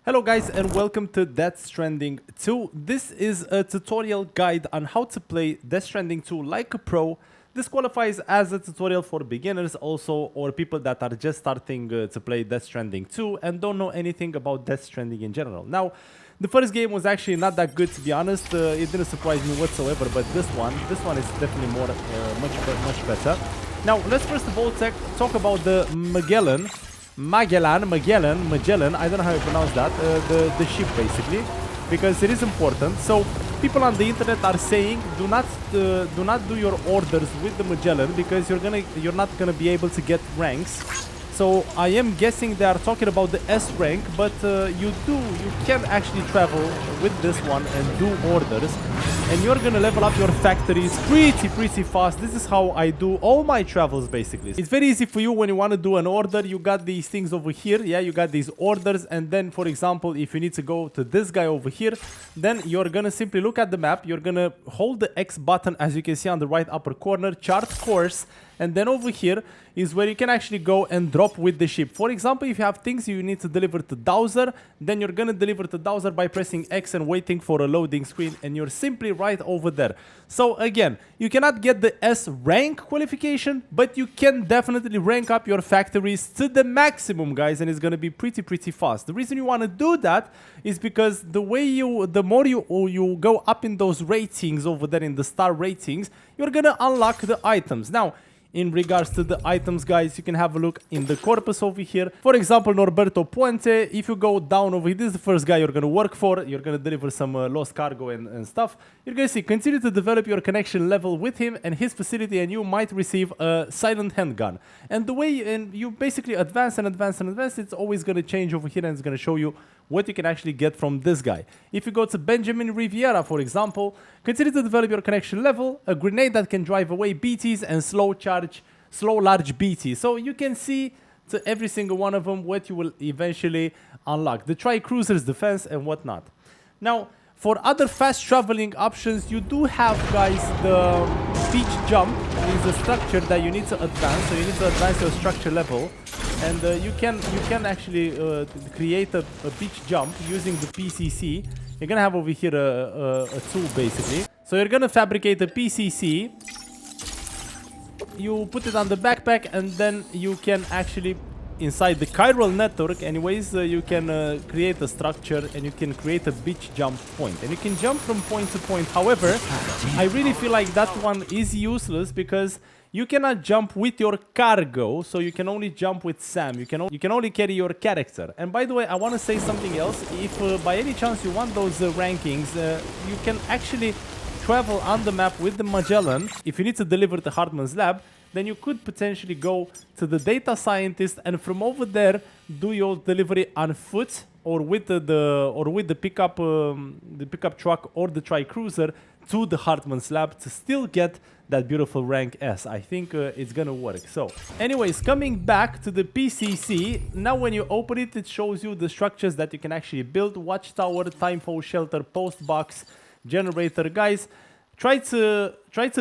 Hello guys and welcome to Death Stranding 2. This is a tutorial guide on how to play Death Stranding 2 like a pro. This qualifies as a tutorial for beginners also, or people that are just starting to play Death Stranding 2 and don't know anything about Death Stranding in general. Now, the first game was actually not that good, to be honest. It didn't surprise me whatsoever, but this one is definitely more much better. Now, let's first of all talk about the Magellan, I don't know how you pronounce that, the ship basically, because it is important. So people on the internet are saying do not do your orders with the Magellan because you're not gonna be able to get ranks. So I am guessing they are talking about the S rank, but you can actually travel with this one and do orders, and you're gonna level up your factories pretty fast. This is how I do all my travels basically. It's very easy for you when you want to do an order. You got these things over here, yeah, you got these orders, and then for example if you need to go to this guy over here, then you're gonna simply look at the map, you're gonna hold the X button as you can see on the right upper corner, chart course, and then over here is where you can actually go and drop with the ship. For example, if you have things you need to deliver to Dowser, then you're gonna deliver to Dowser by pressing X and waiting for a loading screen, and you're simply right over there. So again, you cannot get the S rank qualification, but you can definitely rank up your factories to the maximum, guys, and it's gonna be pretty fast. The reason you want to do that is because the more you go up in those ratings over there, in the star ratings, you're gonna unlock the items. Now, in regards to the items, guys, you can have a look in the corpus over here. For example, Norberto Puente, if you go down over here, this is the first guy you're going to work for. You're going to deliver some lost cargo and stuff. You're going to see, continue to develop your connection level with him and his facility, and you might receive a silent handgun. And the way you basically advance, it's always going to change over here, and it's going to show you what you can actually get from this guy. If you go to Benjamin Riviera, for example, continue to develop your connection level, a grenade that can drive away BTs and slow large BTs. So you can see to every single one of them what you will eventually unlock. The Tri-Cruiser's defense and whatnot. Now, for other fast traveling options, you do have, guys, the beach jump is a structure that you need to advance. So you need to advance your structure level, and you can actually create a beach jump using the PCC. You're gonna have over here a tool basically. So you're gonna fabricate a PCC. You put it on the backpack, and then you can actually, inside the chiral network anyways, you can create a structure, and you can create a beach jump point, and you can jump from point to point. However, I really feel like that one is useless because you cannot jump with your cargo, so you can only jump with Sam. You can only carry your character. And by the way, I want to say something else. If by any chance you want those rankings, you can actually travel on the map with the Magellan. If you need to deliver to Hartman's lab, then you could potentially go to the data scientist, and from over there do your delivery on foot or with the pickup truck or the Tri-Cruiser to the Hartman's lab to still get that beautiful rank S. I think it's gonna work. So anyways, coming back to the PCC, now when you open it, it shows you the structures that you can actually build: watchtower, timefall shelter, post box, generator. Guys, try to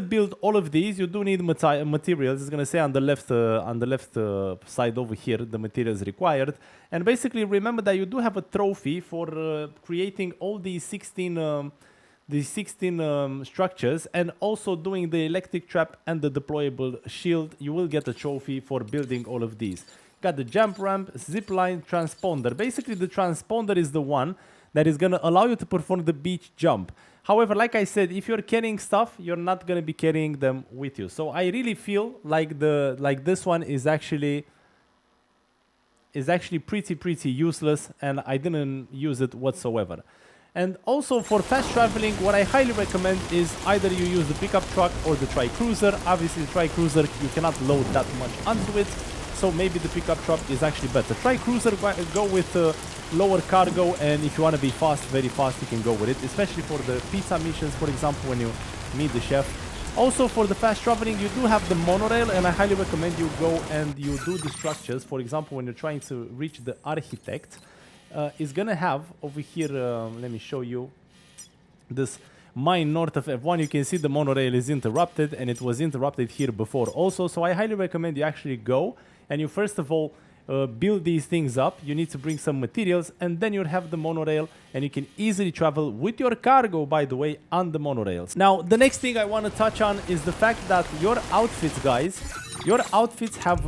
build all of these. You do need materials. It's gonna say on the left side over here the materials required. And basically remember that you do have a trophy for creating all these 16 structures, and also doing the electric trap and the deployable shield. You will get a trophy for building all of these. Got the jump ramp, zip line, transponder. Basically the transponder is the one that is gonna allow you to perform the beach jump. However, like I said, if you're carrying stuff, you're not gonna be carrying them with you. So I really feel like this one is actually pretty useless, and I didn't use it whatsoever. And also for fast traveling, what I highly recommend is either you use the pickup truck or the Tri-Cruiser. Obviously the Tri-Cruiser, you cannot load that much onto it, so maybe the pickup truck is actually better. Tri-Cruiser, go with lower cargo, and if you want to be fast, very fast, you can go with it, especially for the pizza missions, for example, when you meet the chef. Also for the fast traveling, you do have the monorail, and I highly recommend you go and you do the structures. For example, when you're trying to reach the architect, is gonna have over here, let me show you this mine north of F1. You can see the monorail is interrupted, and it was interrupted here before also. So I highly recommend you actually go and you first of all build these things up. You need to bring some materials, and then you'll have the monorail, and you can easily travel with your cargo, by the way, on the monorails. Now, the next thing I want to touch on is the fact that your outfits, guys, your outfits have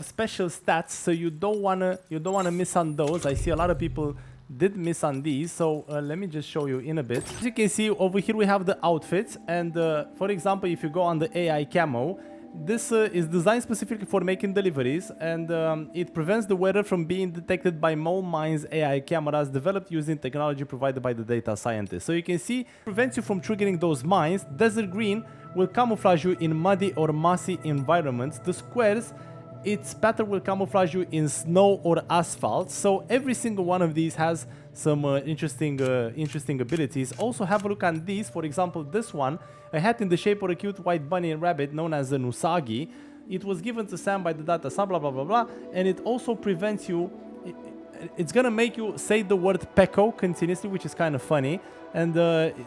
special stats, so you don't wanna miss on those. I see a lot of people did miss on these, so let me just show you in a bit. As you can see over here, we have the outfits, and for example, if you go on the AI camo, this is designed specifically for making deliveries, and it prevents the weather from being detected by mole mines AI cameras developed using technology provided by the data scientists. So you can see, prevents you from triggering those mines. Desert green will camouflage you in muddy or mossy environments. The squares, its pattern will camouflage you in snow or asphalt. So every single one of these has some interesting abilities. Also have a look on these. For example, this one, a hat in the shape of a cute white bunny and rabbit known as an usagi. It was given to Sam by the data, blah blah blah blah, and it also prevents you. It's gonna make you say the word pecco continuously, which is kind of funny, and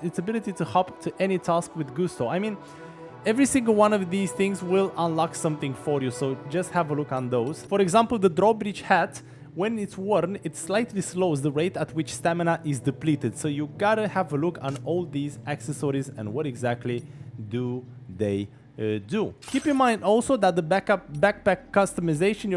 its ability to hop to any task with gusto. I mean, every single one of these things will unlock something for you, so just have a look on those. For example, the drawbridge hat, when it's worn, it slightly slows the rate at which stamina is depleted. So you gotta have a look on all these accessories and what exactly do they do. Keep in mind also that the backpack customization,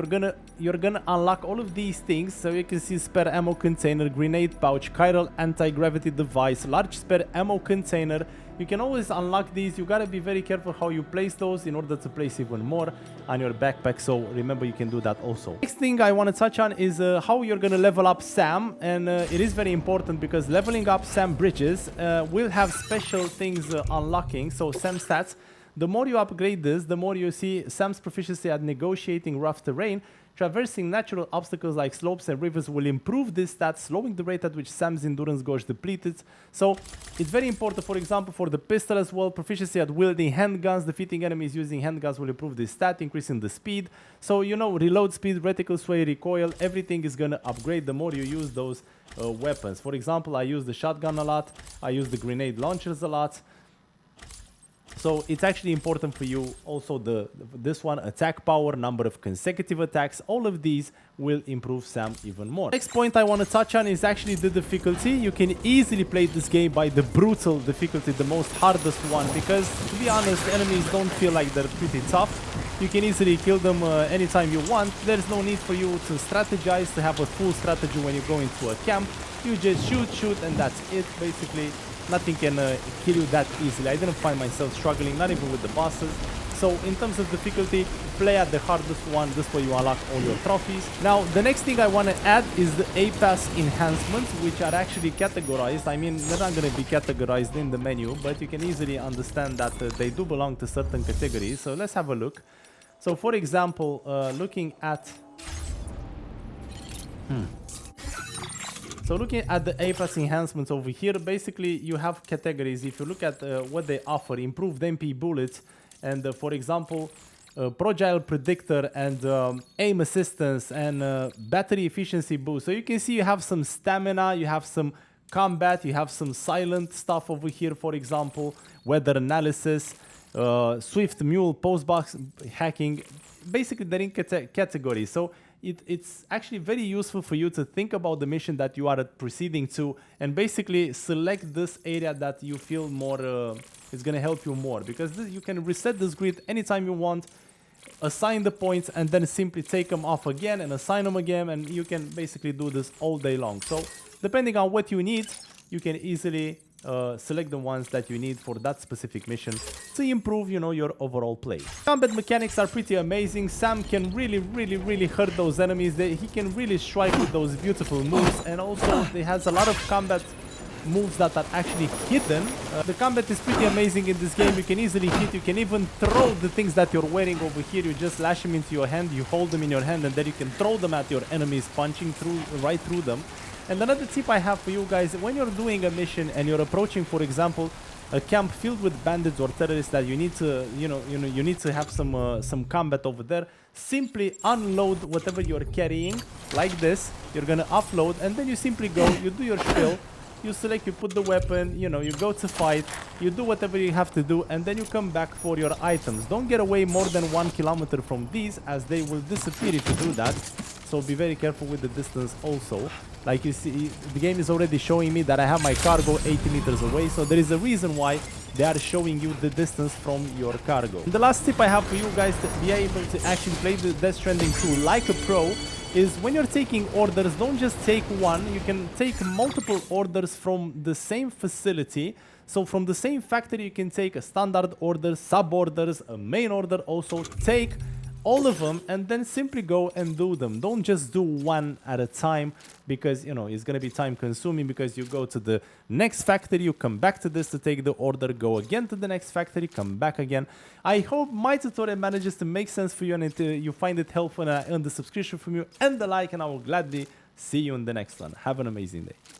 you're gonna unlock all of these things. So you can see spare ammo container, grenade pouch, chiral anti-gravity device, large spare ammo container. You can always unlock these. You gotta be very careful how you place those in order to place even more on your backpack. So remember, you can do that also. Next thing I want to touch on is how you're gonna level up Sam, and it is very important because leveling up Sam bridges will have special things unlocking. So Sam stats. The more you upgrade this, the more you see Sam's proficiency at negotiating rough terrain. Traversing natural obstacles like slopes and rivers will improve this stat, slowing the rate at which Sam's endurance goes depleted. So it's very important, for example, for the pistol as well. Proficiency at wielding handguns. Defeating enemies using handguns will improve this stat, increasing the speed. So, you know, reload speed, reticle sway, recoil, everything is going to upgrade the more you use those weapons. For example, I use the shotgun a lot. I use the grenade launchers a lot. So it's actually important for you. Also this one, attack power, number of consecutive attacks, all of these will improve Sam even more. Next point I want to touch on is actually the difficulty. You can easily play this game by the brutal difficulty, the most hardest one, because to be honest, enemies don't feel like they're pretty tough. You can easily kill them anytime you want. There's no need for you to strategize, to have a full strategy when you go into a camp. You just shoot, and that's it, basically. Nothing can kill you that easily. I didn't find myself struggling, not even with the bosses. So in terms of difficulty, play at the hardest one. This way you unlock all your trophies. Now, the next thing I want to add is the A-Pass enhancements, which are actually categorized. I mean, they're not going to be categorized in the menu, but you can easily understand that they do belong to certain categories. So let's have a look. So for example, looking at... So looking at the A-Pass enhancements over here, basically you have categories. If you look at what they offer, improved MP bullets, and for example, Progile Predictor and aim assistance and battery efficiency boost. So you can see you have some stamina, you have some combat, you have some silent stuff over here, for example, weather analysis, swift mule, postbox hacking. Basically they're in categories. So it's actually very useful for you to think about the mission that you are proceeding to and basically select this area that you feel more is going to help you more, because you can reset this grid anytime you want, assign the points, and then simply take them off again and assign them again, and you can basically do this all day long. So depending on what you need, you can easily select the ones that you need for that specific mission to improve, you know, your overall play. Combat mechanics are pretty amazing. Sam can really hurt those enemies. He can really strike with those beautiful moves, and also he has a lot of combat moves that are actually hidden. The combat is pretty amazing in this game. You can easily hit, you can even throw the things that you're wearing over here. You just lash them into your hand, you hold them in your hand, and then you can throw them at your enemies, punching right through them. And another tip I have for you guys, when you're doing a mission and you're approaching, for example, a camp filled with bandits or terrorists that you need to, you need to have some combat over there, simply unload whatever you're carrying like this. You're gonna upload, and then you simply go, you do your spill, you select, you put the weapon, you know, you go to fight, you do whatever you have to do, and then you come back for your items. Don't get away more than 1 kilometer from these, as they will disappear if you do that. So be very careful with the distance also. Like you see, the game is already showing me that I have my cargo 80 meters away, so there is a reason why they are showing you the distance from your cargo. And the last tip I have for you guys to be able to actually play the Death Stranding 2 like a pro is when you're taking orders, don't just take one. You can take multiple orders from the same facility. So from the same factory, you can take a standard order, sub orders, a main order also. Take all of them and then simply go and do them. Don't just do one at a time, because you know it's going to be time consuming, because you go to the next factory, you come back to this to take the order, go again to the next factory, come back again. I hope my tutorial manages to make sense for you, and you find it helpful, and I earn the subscription from you and the like, and I will gladly see you in the next one. Have an amazing day.